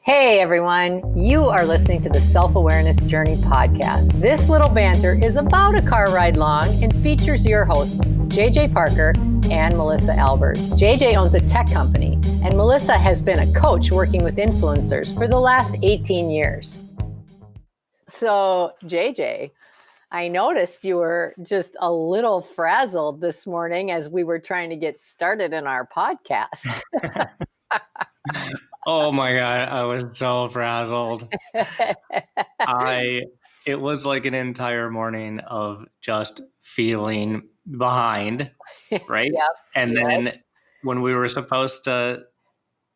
Hey everyone, you are listening to the Self-Awareness Journey podcast. This little banter is about a car ride long and features your hosts, JJ Parker and Melissa Albers. JJ owns a tech company and Melissa has been a coach working with influencers for the last 18 years. So JJ, I noticed you were just a little frazzled this morning as we were trying to get started in our podcast. Oh my God, I was so frazzled. It was like an entire morning of just feeling behind, right? Yep. And then when we were supposed to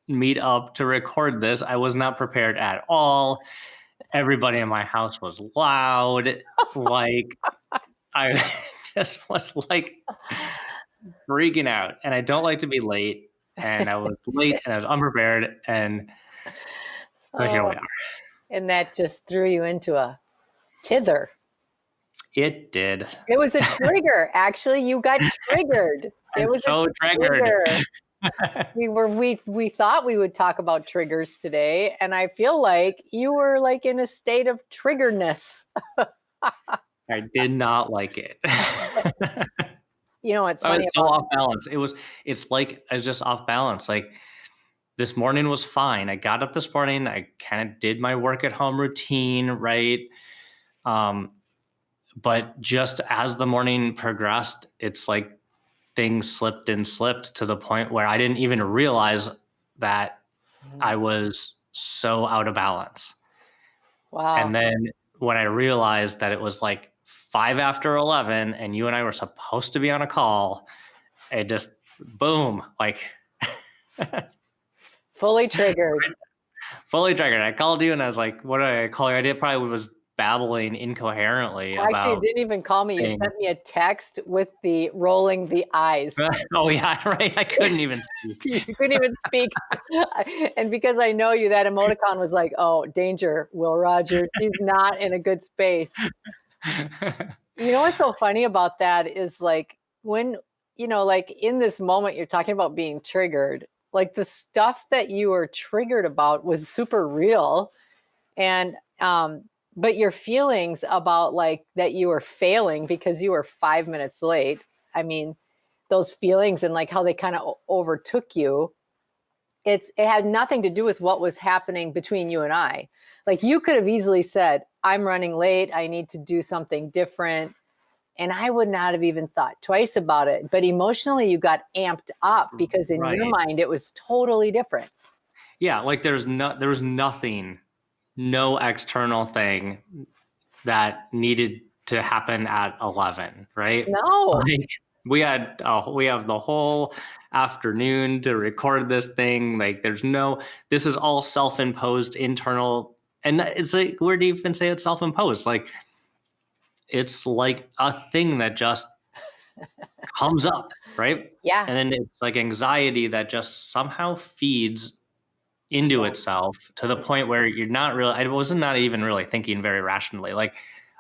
meet up to record this, I was not prepared at all. Everybody in my house was loud. Like I just was like freaking out. And I don't like to be late. And I was late and I was unprepared. And so here we are. And that just threw you into a tither. It did. It was a trigger. Actually, you got triggered. It was so triggered. We thought we would talk about triggers today, and I feel like you were like in a state of triggeredness. I did not like it. You know, it's funny. I was so off balance. It's like I was just off balance. Like this morning was fine. I got up this morning. I kind of did my work at home routine, right? But just as the morning progressed, it's like things slipped to the point where I didn't even realize that I was so out of balance. Wow. And then when I realized that it was like 5 after 11 and you and I were supposed to be on a call, it just, boom, like. Fully triggered. I called you and I was like, what did I call you? I probably was babbling incoherently. Actually, you didn't even call me. You sent me a text with the rolling the eyes. Oh yeah, right. I couldn't even speak. You couldn't even speak. And because I know you, that emoticon was like, oh, danger, Will Rogers. He's not in a good space. You know what's so funny about that is like when, you know, like in this moment, you're talking about being triggered, like the stuff that you were triggered about was super real. And, but your feelings about like that you were failing because you were 5 minutes late. I mean, those feelings and like how they kind of overtook you. It had nothing to do with what was happening between you and I. Like you could have easily said, I'm running late. I need to do something different. And I would not have even thought twice about it. But emotionally, you got amped up because in your mind, it was totally different. Yeah. Like there was nothing, no external thing that needed to happen at 11, right? No. Like, we have the whole afternoon to record this thing. Like this is all self-imposed internal. And it's like, where do you even say it's self-imposed? Like, it's like a thing that just comes up, right? Yeah. And then it's like anxiety that just somehow feeds into itself to the point where you're not really, I was not even really thinking very rationally. Like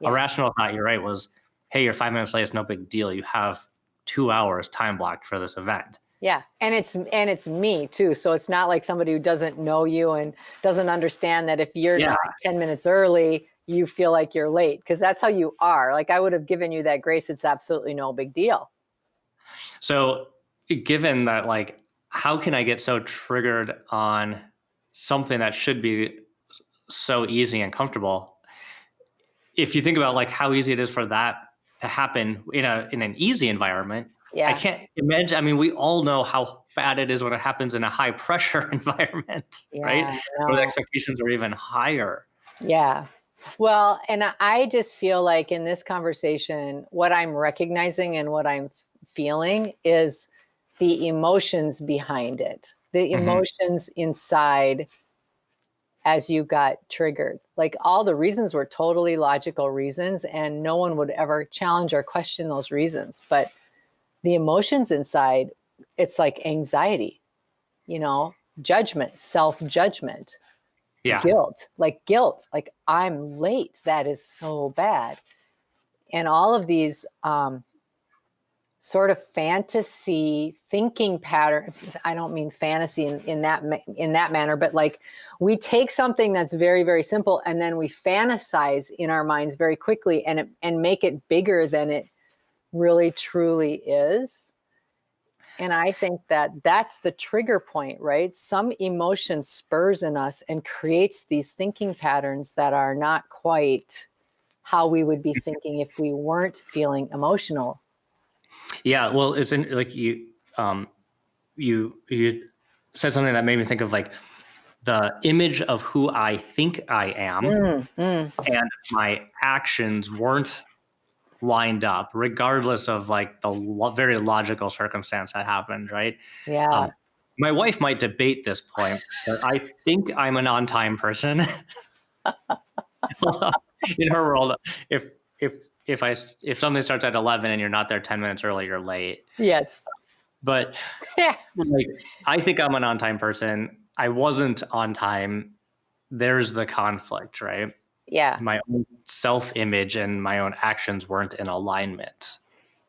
a rational thought, you're right, was, hey, you're 5 minutes late. It's no big deal. You have 2 hours time blocked for this event. Yeah. And it's me too. So it's not like somebody who doesn't know you and doesn't understand that if you're not 10 minutes early, you feel like you're late because that's how you are. Like I would have given you that grace. It's absolutely no big deal. So given that, like, how can I get so triggered on something that should be so easy and comfortable? If you think about like how easy it is for that to happen in an easy environment, I can't imagine. I mean, we all know how bad it is when it happens in a high pressure environment, right? Where the expectations are even higher. Yeah. Well, and I just feel like in this conversation, what I'm recognizing and what I'm feeling is the emotions behind it, the emotions inside as you got triggered. Like all the reasons were totally logical reasons and no one would ever challenge or question those reasons. But the emotions inside, it's like anxiety, you know, judgment, self-judgment. Yeah. Guilt, like I'm late. That is so bad. And all of these sort of fantasy thinking pattern. I don't mean fantasy in that manner, but like we take something that's very, very simple and then we fantasize in our minds very quickly and make it bigger than it really truly is. And I think that that's the trigger point, right? Some emotion spurs in us and creates these thinking patterns that are not quite how we would be thinking if we weren't feeling emotional. Yeah, well, it's in like you said something that made me think of like the image of who I think I am Mm, mm. and my actions weren't lined up, regardless of like the very logical circumstance that happened, right? Yeah. Um, my wife might debate this point, but I think I'm an on-time person. In her world, if if if something starts at 11 and you're not there 10 minutes early, you're late. Yes. But like, I think I'm an on-time person. I wasn't on time. There's the conflict, right? Yeah. My own self-image and my own actions weren't in alignment. So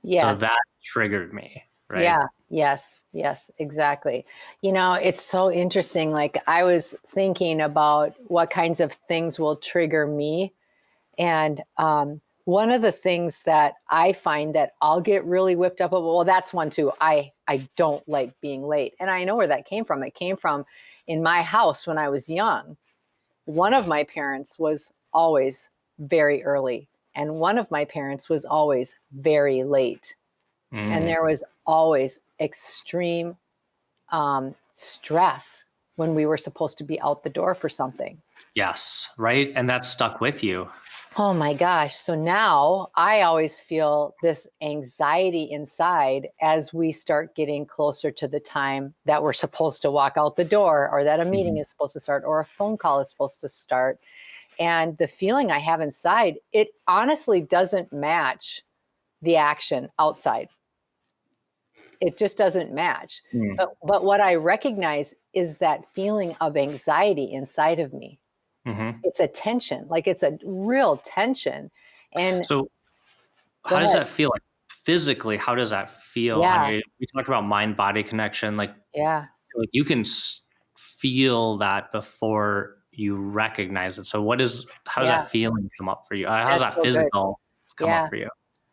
Yes. that triggered me, right? Yeah. Yes. Yes. Exactly. It's so interesting. Like I was thinking about what kinds of things will trigger me. And one of the things that I find that I'll get really whipped up about, well, that's one too. I don't like being late. And I know where that came from. It came from in my house when I was young. One of my parents was always very early, and one of my parents was always very late. And Mm, there was always extreme stress when we were supposed to be out the door for something. yes, right. And that stuck with you. Oh my gosh. So now I always feel this anxiety inside as we start getting closer to the time that we're supposed to walk out the door, or that a meeting Mhm. is supposed to start, or a phone call is supposed to start. And the feeling I have inside, it honestly doesn't match the action outside. It just doesn't match. Mm. But what I recognize is that feeling of anxiety inside of me. Mhm. It's a tension, like it's a real tension. And So go how does ahead. that feel like physically? How does that feel on Yeah, you? We talk about mind body connection. yeah, Like you can feel that before you recognize it. So how does yeah. that feeling come up for you? How does That's that so good. physical come up Yeah, for you?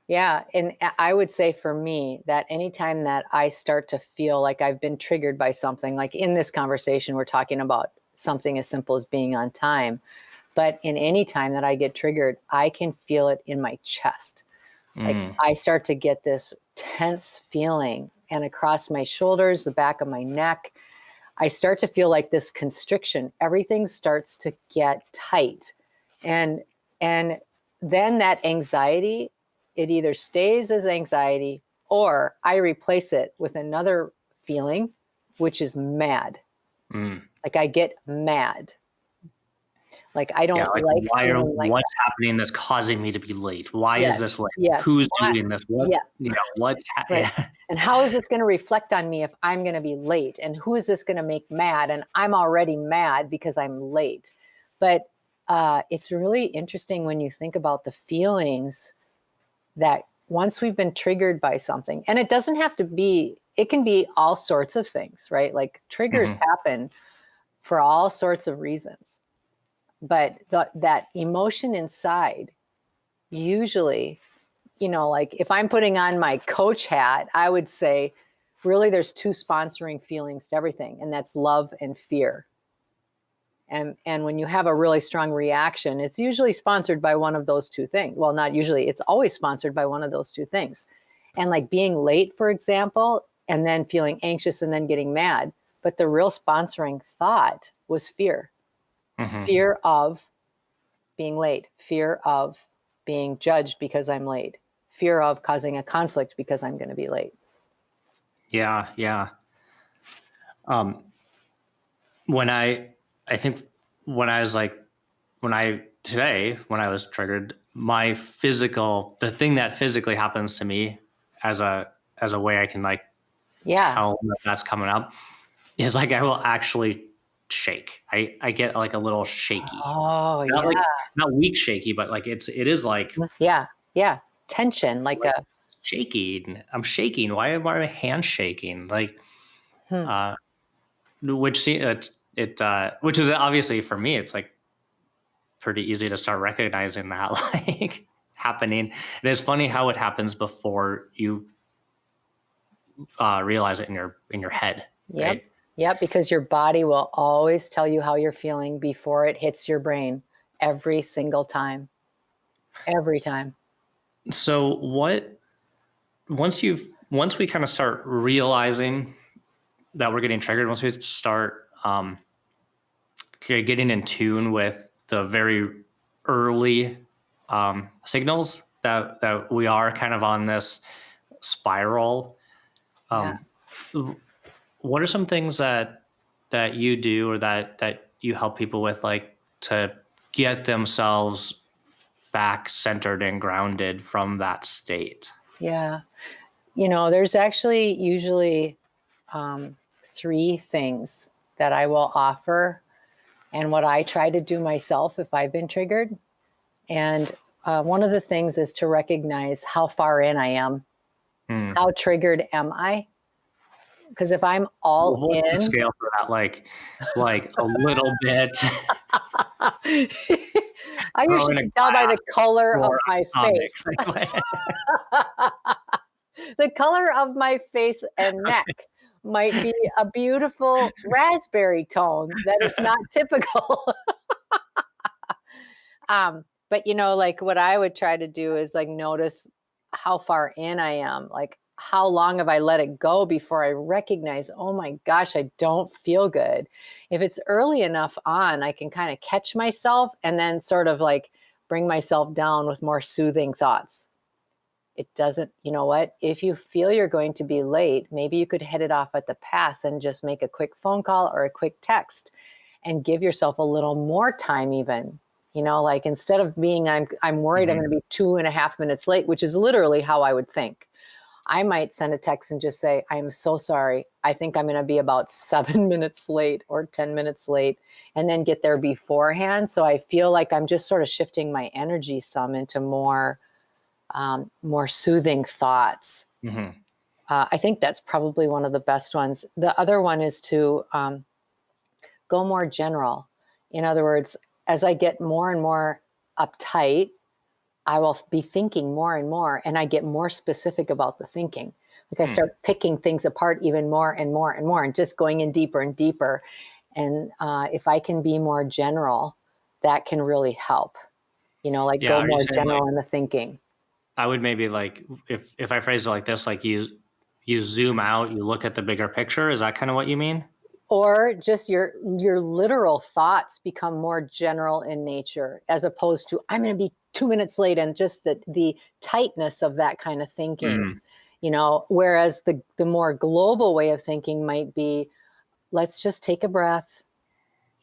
yeah. And I would say for me that anytime that I start to feel like I've been triggered by something, like in this conversation, we're talking about something as simple as being on time. But in any time that I get triggered, I can feel it in my chest. Like Mm. I start to get this tense feeling and across my shoulders, the back of my neck. I start to feel like this constriction. Everything starts to get tight. And and then that anxiety, it either stays as anxiety or I replace it with another feeling, which is mad. Mm. Like I get mad. Like I Yeah, don't like like feeling like what's happening that's causing me to be late? Why is yes, this late? yes. Who's Why, doing this? yeah, right. Yeah. And how is this going to reflect on me if I'm going to be late? And who is this going to make mad? And I'm already mad because I'm late. But it's really interesting when you think about the feelings that once we've been triggered by something, and it doesn't have to be, it can be all sorts of things, right? Like triggers Mhm. happen for all sorts of reasons. But that emotion inside, usually, like if I'm putting on my coach hat, I would say really there's two sponsoring feelings to everything, and that's love and fear. And when you have a really strong reaction, it's usually sponsored by one of those two things. Well, not usually, it's always sponsored by one of those two things. And like being late, for example, and then feeling anxious and then getting mad. But the real sponsoring thought was fear. Mhm. Fear of being late, fear of being judged because I'm late, fear of causing a conflict because I'm going to be late. Yeah, yeah. Um, when I think when I was like when I was triggered, the thing that physically happens to me as a way I can like Yeah. tell that that's coming up is like I will actually shake. I get like a little shaky. Oh, Not yeah. like not weak shaky, but like it is like Yeah. Yeah. Tension, like like a, shaking. I'm shaking. Why are my hands shaking? Like, Hmm. uh, which is obviously for me, it's like pretty easy to start recognizing that like happening. And it's funny how it happens before you realize it in your head, Yep. right? Yep. Because your body will always tell you how you're feeling before it hits your brain every single time. Every time. So what once we kind of start realizing that we're getting triggered, once we start getting in tune with the very early signals that we are kind of on this spiral, Yeah. um, what are some things that you do or that you help people with, like to get themselves back centered and grounded from that state? Yeah. There's actually usually three things that I will offer and what I try to do myself if I've been triggered. And one of the things is to recognize how far in I am. Hmm. How triggered am I? Because if I'm all What's the in, scale for that? Like a little bit, I throw usually in a can tell by the glass color of or my a comic. face. The color of my face and neck might be a beautiful raspberry tone that is not typical. But like what I would try to do is like notice how far in I am, like how long have I let it go before I recognize, oh my gosh, I don't feel good. If it's early enough on, I can kind of catch myself and then sort of like bring myself down with more soothing thoughts. It doesn't, you know what? If you feel you're going to be late, maybe you could hit it off at the pass and just make a quick phone call or a quick text and give yourself a little more time even. Like instead of being I'm worried I'm Mhm. going to be 2.5 minutes late, which is literally how I would think. I might send a text and just say, I'm so sorry. I think I'm going to be about 7 minutes late or 10 minutes late, and then get there beforehand. So I feel like I'm just sort of shifting my energy some into more soothing thoughts. Mhm. I think that's probably one of the best ones. The other one is to go more general. In other words, as I get more and more uptight, I will be thinking more and more, and I get more specific about the thinking. Like I Hmm. start picking things apart even more and more and more, and just going in deeper and deeper. And if I can be more general, that can really help. Like Yeah, go are you more saying like general in the thinking. I would maybe like if I phrase it like this, like you zoom out, you look at the bigger picture. Is that kind of what you mean? Or just your literal thoughts become more general in nature, as opposed to I'm going to be 2 minutes late, and just the tightness of that kind of thinking. Mm. Whereas the more global way of thinking might be, let's just take a breath.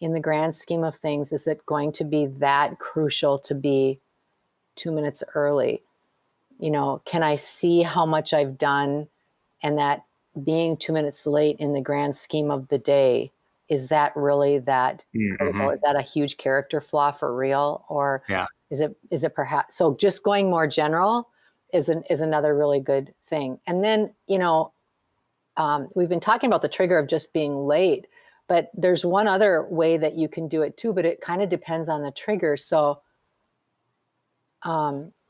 In the grand scheme of things, is it going to be that crucial to be 2 minutes early? Can I see how much I've done, and that being 2 minutes late in the grand scheme of the day, is that really that critical? Mhm. Is that a huge character flaw for real? Or Yeah. is it perhaps, so just going more general is another really good thing. And then, we've been talking about the trigger of just being late, but there's one other way that you can do it too, but it kind of depends on the trigger. So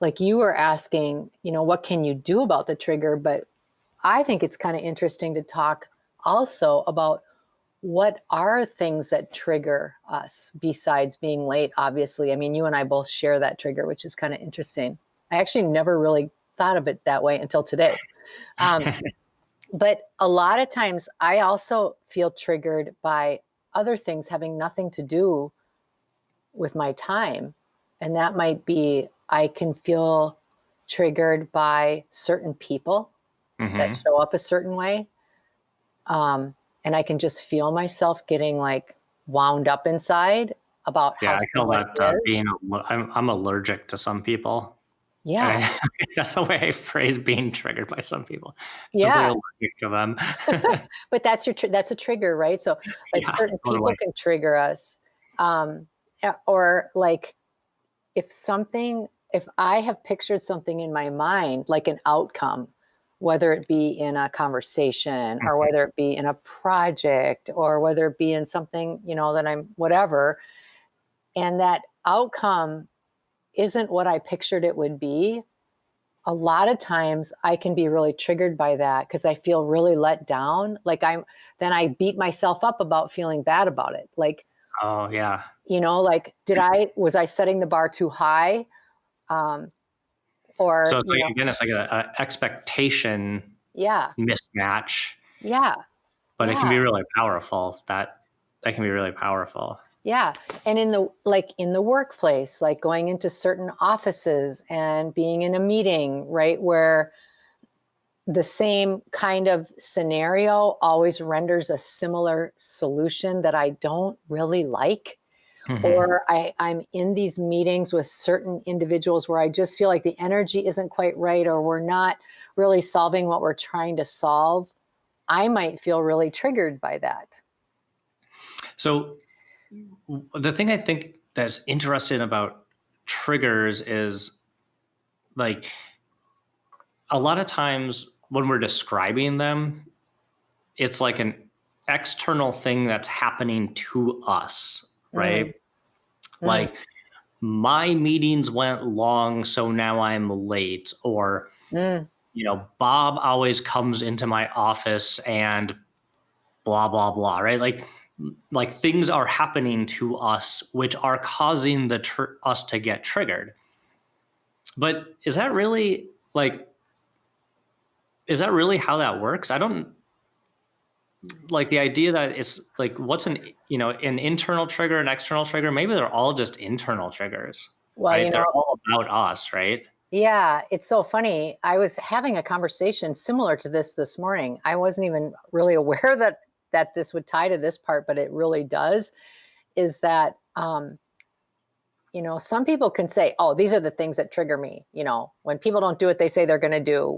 like you were asking, what can you do about the trigger? But I think it's kind of interesting to talk also about what are things that trigger us besides being late, obviously. I mean, you and I both share that trigger, which is kind of interesting. I actually never really thought of it that way until today. Um, but a lot of times I also feel triggered by other things having nothing to do with my time. And that might be, I can feel triggered by certain people that Mhm. show up a certain way. Um, and I can just feel myself getting like wound up inside about Yeah, how I call someone that is. being. I'm allergic to some people. Yeah. And that's the way I phrase being triggered by some people. Simply Yeah. allergic to them. But that's a trigger, right? So like Yeah, certain people totally. can trigger us. Or like if something, if I have pictured something in my mind, like an outcome, whether it be in a conversation or Mhm. whether it be in a project or whether it be in something, that I'm whatever, and that outcome isn't what I pictured it would be, a lot of times I can be really triggered by that because I feel really let down. Like then I beat myself up about feeling bad about it. Like, Oh, yeah. like, was I setting the bar too high? Um, So or, it's like, again, it's like a expectation yeah, mismatch, yeah, but it can yeah, be really powerful. That can be really powerful. yeah. And in the workplace, like going into certain offices and being in a meeting, right, where the same kind of scenario always renders a similar solution that I don't really like. Mhm. Or I'm in these meetings with certain individuals where I just feel like the energy isn't quite right, or we're not really solving what we're trying to solve. I might feel really triggered by that. So the thing I think that's interesting about triggers is, like, a lot of times when we're describing them, it's like an external thing that's happening to us, Mm, right? mm, Like, my meetings went long, so now I'm late. Or, mm, Bob always comes into my office and blah, blah, blah, right? Like things are happening to us, which are causing us to get triggered. But is that really how that works? I don't like the idea that it's like, what's an internal trigger, an external trigger. Maybe they're all just internal triggers, well, right? They're all about us, right? yeah, it's so funny. I was having a conversation similar to this morning. I wasn't even really aware that this would tie to this part, but it really does. Is that some people can say, "Oh, these are the things that trigger me." When people don't do what they say they're going to do.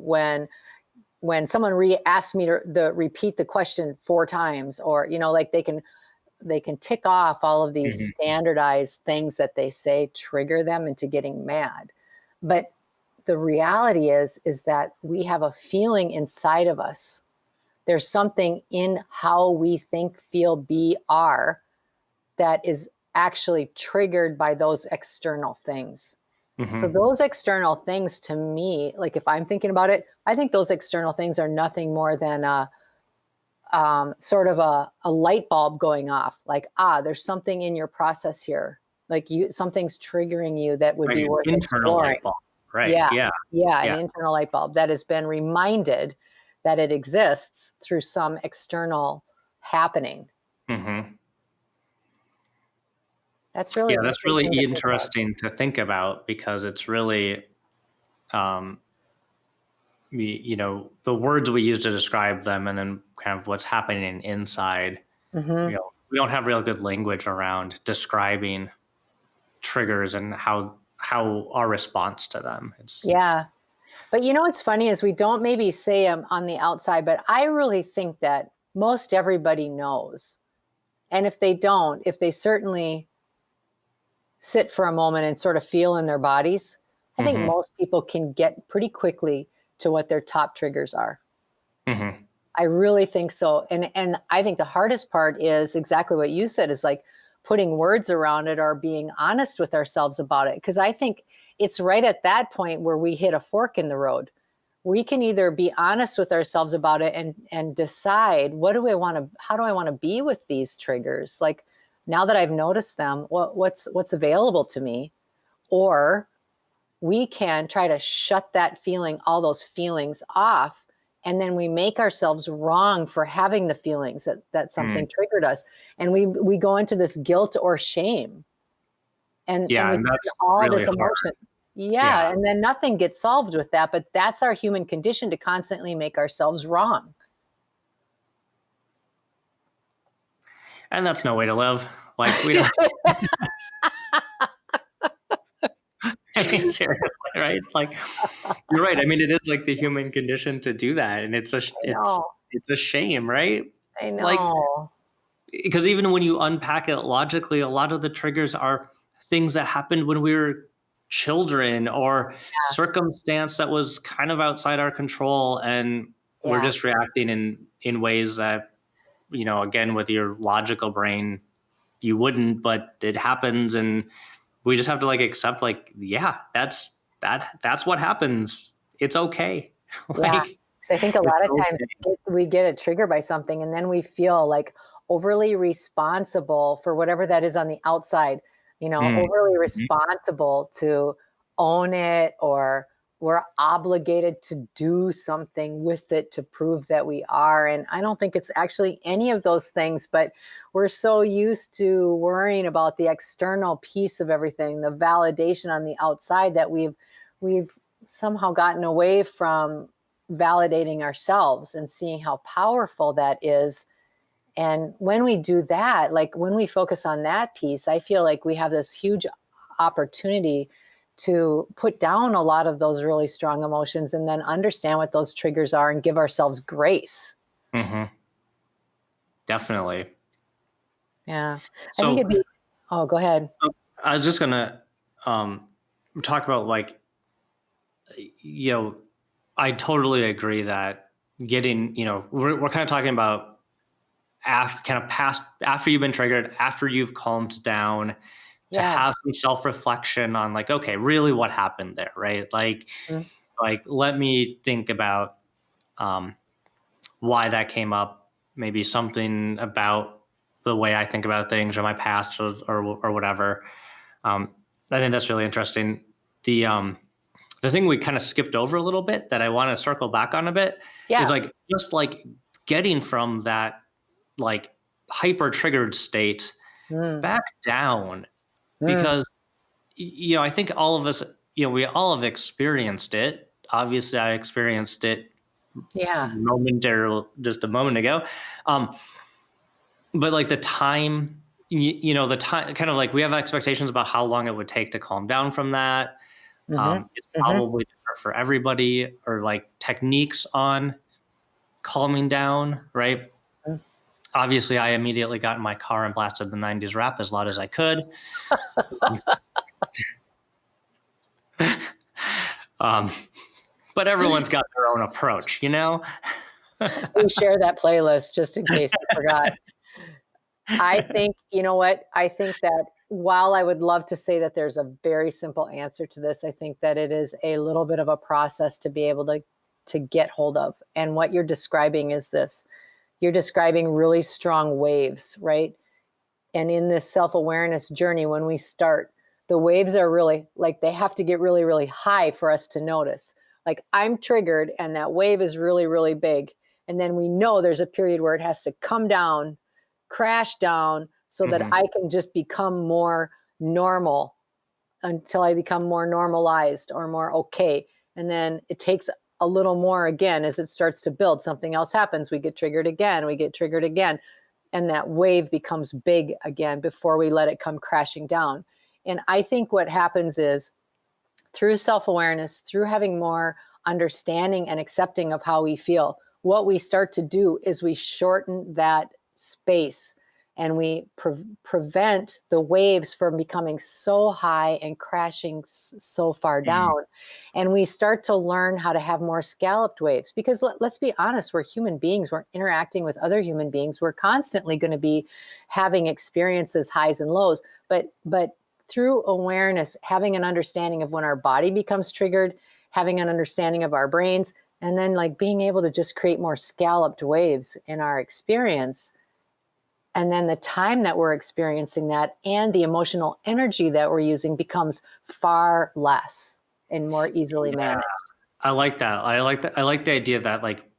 When someone asks me to repeat the question 4 times, or like they can tick off all of these Mhm. standardized things that they say trigger them into getting mad. But the reality is that we have a feeling inside of us. There's something in how we think, feel, be, are that is actually triggered by those external things. So Mhm. those external things to me, like if I'm thinking about it, I think those external things are nothing more than sort of a light bulb going off. Like, there's something in your process here. Like something's triggering you that would Right, be an worth internal exploring. light bulb. Right. Yeah. Yeah. Yeah, an Yeah. internal light bulb that has been reminded that it exists through some external happening. Mhm. That's really Yeah, an that's interesting really to think about. interesting to think about because it's really, um, the words we use to describe them and then kind of what's happening inside. Mhm. We don't have real good language around describing triggers and how our response to them. It's Yeah. But what's funny is we don't maybe say them on the outside, but I really think that most everybody knows. And if they don't, if they certainly sit for a moment and sort of feel in their bodies, I think Mhm. most people can get pretty quickly to what their top triggers are. Mhm. I really think so. And I think the hardest part is exactly what you said, is like putting words around it or being honest with ourselves about it. Because I think it's right at that point where we hit a fork in the road. We can either be honest with ourselves about it and decide, how do I want to be with these triggers? Like, now that I've noticed them, what's available to me? Or we can try to shut all those feelings off, and then we make ourselves wrong for having the feelings that Mm. something triggered us, and we go into this guilt or shame, and Yeah, we and spend that's all really this hard. emotion. Yeah, Yeah, and then nothing gets solved with that, but that's our human condition, to constantly make ourselves wrong. and that's no way to live. Like, we don't I mean, seriously, right? Like, you're right. I mean, it is like the human condition to do that, and I know, it's a shame, right? I Like, know. because even when you unpack it logically, a lot of the triggers are things that happened when we were children or Yeah. circumstance that was kind of outside our control, and we're Yeah. just reacting in ways that, again, with your logical brain you wouldn't, but it happens, and we just have to like accept, like, yeah, that's what happens. It's okay. Yeah, Like, 'cause I think a it's lot of times okay. we get a trigger by something, and then we feel, like, overly responsible for whatever that is on the outside, Mm, overly mhm, responsible to own it, or we're obligated to do something with it to prove that we are, and I don't think it's actually any of those things, but we're so used to worrying about the external piece of everything, the validation on the outside, that we've somehow gotten away from validating ourselves and seeing how powerful that is. And when we do that, like when we focus on that piece, I feel like we have this huge opportunity to put down a lot of those really strong emotions and then understand what those triggers are and give ourselves grace. mhm, definitely. Yeah. I think So it'd be, oh, go ahead. I was just gonna um, talk about, like, you know, I totally agree that getting, we're kind of talking about kind of past, after you've been triggered, after you've calmed down, to Yeah. have some self reflection on, like, okay, really what happened there, right? Mm, Like let me think about um, why that came up, maybe something about the way I think about things or my past, or whatever. Um, I think that's really interesting. The thing we kind of skipped over a little bit that I want to circle back on a bit is, yeah. like, just like getting from that, like, hyper triggered state Mm, back down, mm, because I think all of us, we all have experienced it. Obviously I experienced it yeah. momentarily just a moment ago. um but like the time, the time, kind of like, we have expectations about how long it would take to calm down from that. Hmm. It's Hmm. probably different for everybody, or like techniques on calming down, right? Obviously I immediately got in my car and blasted the 90s rap as loud as I could. um but everyone's got their own approach, We share that playlist just in case I forgot. I think, you know what? I think that while I would love to say that there's a very simple answer to this, I think that it is a little bit of a process to be able to get hold of. And what you're describing is this. You're describing really strong waves, right? And in this self-awareness journey, when we start, the waves are really like they have to get really, really high for us to notice. Like I'm triggered and that wave is really, really big. And then we know there's a period where it has to come down, crash down, so that Mhm. I can just become more normal until I become more normalized or more okay. And then it takes a little more again as it starts to build. Something else happens. We get triggered again. We get triggered again. And that wave becomes big again before we let it come crashing down. And I think what happens is through self awareness, through having more understanding and accepting of how we feel, what we start to do is we shorten that space and we prevent the waves from becoming so high and crashing so far Mhm. down. And we start to learn how to have more scalloped waves because let's be honest, we're human beings, we're interacting with other human beings, we're constantly going to be having experiences, highs and lows. But through awareness, having an understanding of when our body becomes triggered, having an understanding of our brains, and then like being able to just create more scalloped waves in our experience. And then the time that we're experiencing that and the emotional energy that we're using becomes far less and more easily Yeah, managed. I like that. I like that. I like the idea that, like,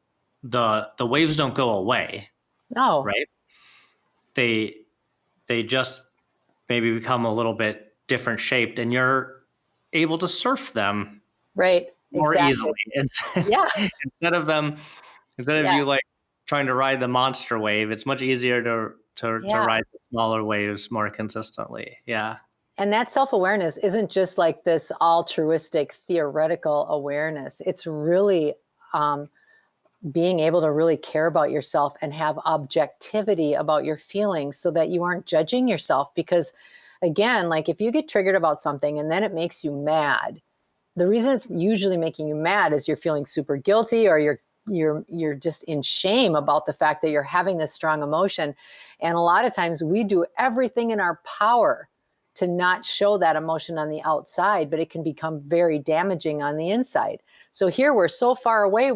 the waves don't go away, No, right? They they just maybe become a little bit different shaped, and you're able to surf them right. more Exactly. easily instead Yeah. instead of them instead of Yeah. you, like, trying to ride the monster wave. It's much easier to Yeah. ride the smaller waves more consistently. Yeah. And that self awareness isn't just like this altruistic theoretical awareness. It's really um, being able to really care about yourself and have objectivity about your feelings so that you aren't judging yourself. Because again, like if you get triggered about something and then it makes you mad, the reason it's usually making you mad is you're feeling super guilty, or you're just in shame about the fact that you're having this strong emotion. And a lot of times we do everything in our power to not show that emotion on the outside, but it can become very damaging on the inside. So here we're so far away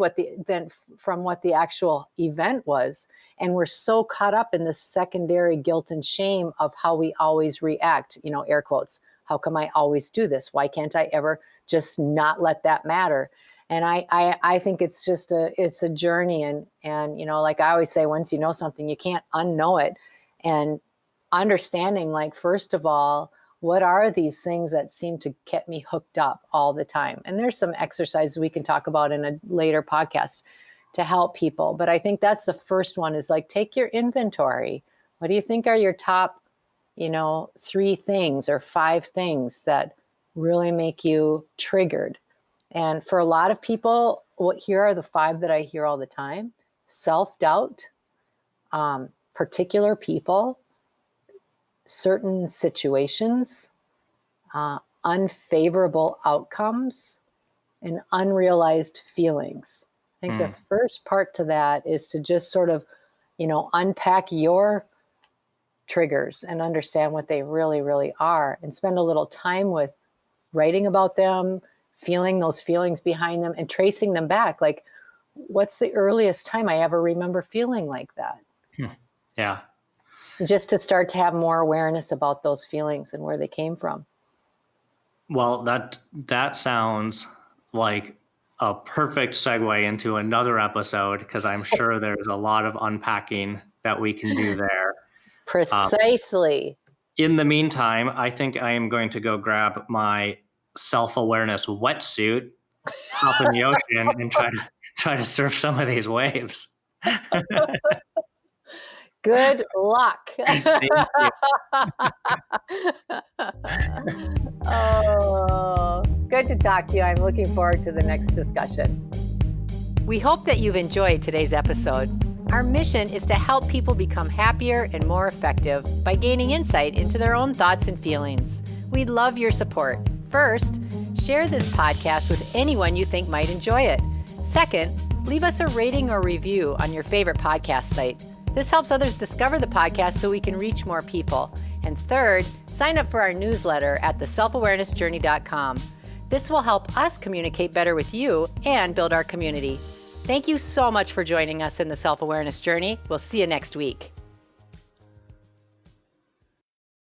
from what the actual event was, and we're so caught up in the secondary guilt and shame of how we always react, air quotes. How come I always do this? Why can't I ever just not let that matter? And I think it's just it's a journey. And like I always say, once you know something, you can't unknow it. And understanding, like, first of all, what are these things that seem to get me hooked up all the time? And there's some exercises we can talk about in a later podcast to help people. But I think that's the first one, is like, take your inventory. What do you think are your top, 3 things or 5 things that really make you triggered? And for a lot of people, here are the 5 that I hear all the time: self-doubt, particular people, certain situations, unfavorable outcomes, and unrealized feelings. I think the first part to that is to just sort of, unpack your triggers and understand what they really, really are, and spend a little time with writing about them, feeling those feelings behind them, and tracing them back. Like, what's the earliest time I ever remember feeling like that? Yeah. Just to start to have more awareness about those feelings and where they came from. Well, that sounds like a perfect segue into another episode, because I'm sure there's a lot of unpacking that we can do there. Precisely. In the meantime, I think I am going to go grab my self-awareness wetsuit, hop in the ocean, and try to surf some of these waves. Good luck. Thank you. Oh, good to talk to you. I'm looking forward to the next discussion. We hope that you've enjoyed today's episode. Our mission is to help people become happier and more effective by gaining insight into their own thoughts and feelings. We'd love your support. First, share this podcast with anyone you think might enjoy it. Second, leave us a rating or review on your favorite podcast site. This helps others discover the podcast so we can reach more people. And third, sign up for our newsletter at theselfawarenessjourney.com. This will help us communicate better with you and build our community. Thank you so much for joining us in the Self-Awareness Journey. We'll see you next week.